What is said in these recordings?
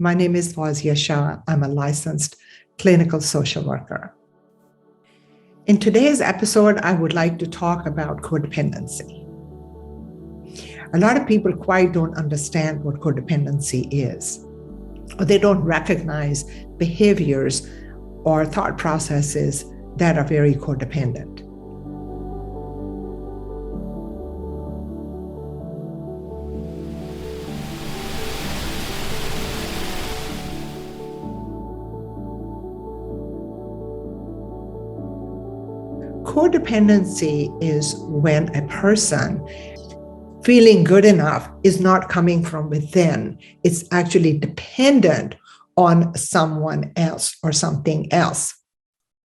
My name is Fauzia Shah. I'm a licensed clinical social worker. In today's episode, I would like to talk about codependency. A lot of people quite don't understand what codependency is, or they don't recognize behaviors or thought processes that are very codependent. Codependency is when a person feeling good enough is not coming from within. It's actually dependent on someone else or something else.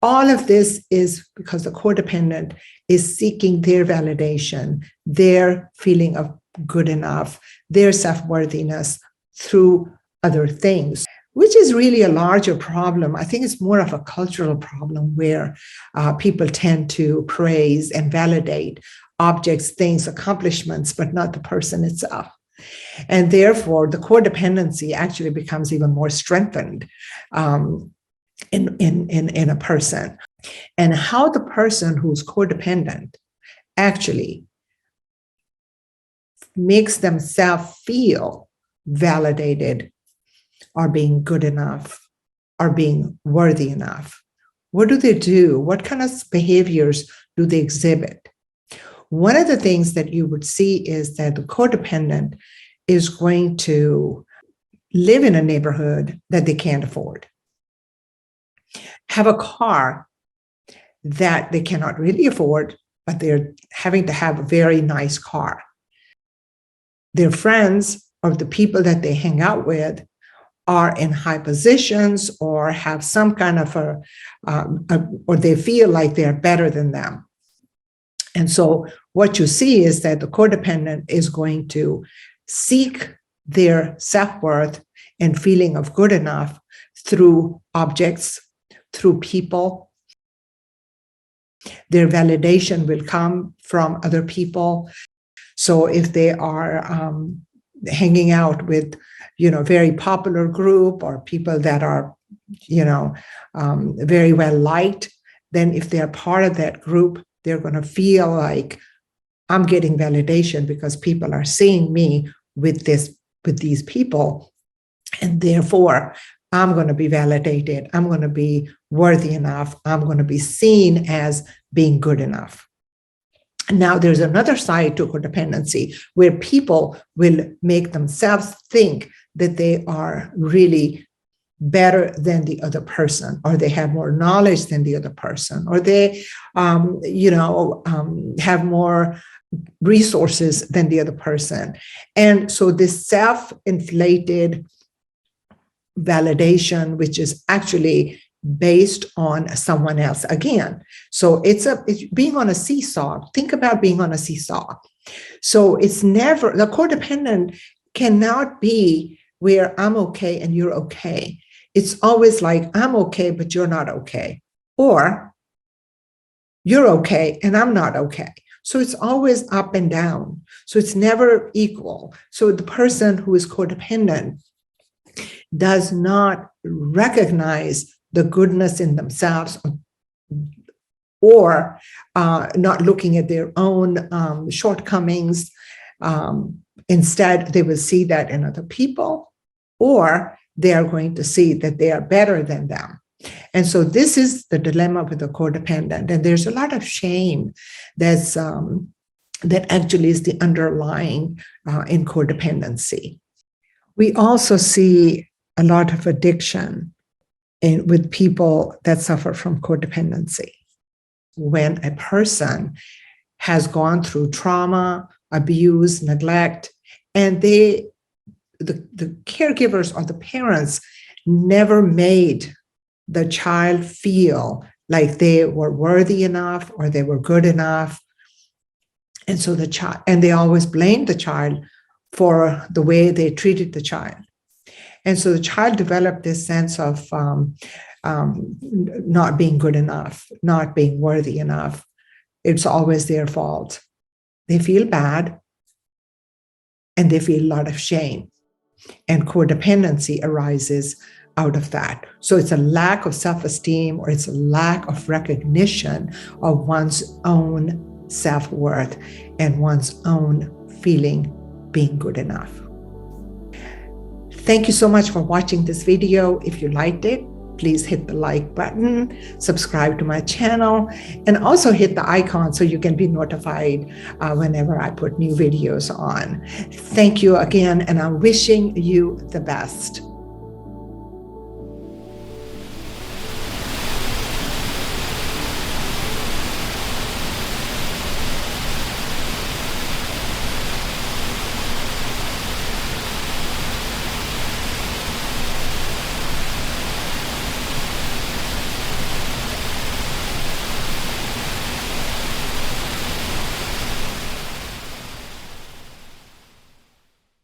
All of this is because the codependent is seeking their validation, their feeling of good enough, their self-worthiness through other things, which is really a larger problem. I think it's more of a cultural problem where people tend to praise and validate objects, things, accomplishments, but not the person itself. And therefore, the codependency actually becomes even more strengthened in a person. And how the person who's codependent actually makes themselves feel validated, or being good enough, or being worthy enough. What do they do? What kind of behaviors do they exhibit? One of the things that you would see is that the codependent is going to live in a neighborhood that they can't afford, have a car that they cannot really afford, but they're having to have a very nice car. Their friends or the people that they hang out with are in high positions or have some kind of or they feel like they're better than them. And so what you see is that the codependent is going to seek their self-worth and feeling of good enough through objects, through people. Their validation will come from other people. So if they are hanging out with very popular group or people that are, very well liked, then if they're part of that group, they're going to feel like I'm getting validation because people are seeing me with these people. And therefore, I'm going to be validated. I'm going to be worthy enough. I'm going to be seen as being good enough. Now, there's another side to codependency where people will make themselves think that they are really better than the other person, or they have more knowledge than the other person, or they, have more resources than the other person. And so this self-inflated validation, which is actually based on someone else again. So it's being on a seesaw. Think about being on a seesaw. So it's never, the codependent cannot be where I'm okay and you're okay. It's always like, I'm okay, but you're not okay. Or you're okay and I'm not okay. So it's always up and down. So it's never equal. So the person who is codependent does not recognize the goodness in themselves, or not looking at their own shortcomings. Instead, they will see that in other people, or they are going to see that they are better than them. And so this is the dilemma with the codependent. And there's a lot of shame that actually is the underlying in codependency. We also see a lot of addiction with people that suffer from codependency. When a person has gone through trauma, abuse, neglect, and the caregivers or the parents never made the child feel like they were worthy enough or they were good enough. And so they always blamed the child for the way they treated the child. And so the child developed this sense of not being good enough, not being worthy enough. It's always their fault. They feel bad and they feel a lot of shame. And codependency arises out of that. So it's a lack of self-esteem, or it's a lack of recognition of one's own self-worth and one's own feeling being good enough. Thank you so much for watching this video. If you liked it, please hit the like button, subscribe to my channel, and also hit the icon so you can be notified whenever I put new videos on. Thank you again, and I'm wishing you the best.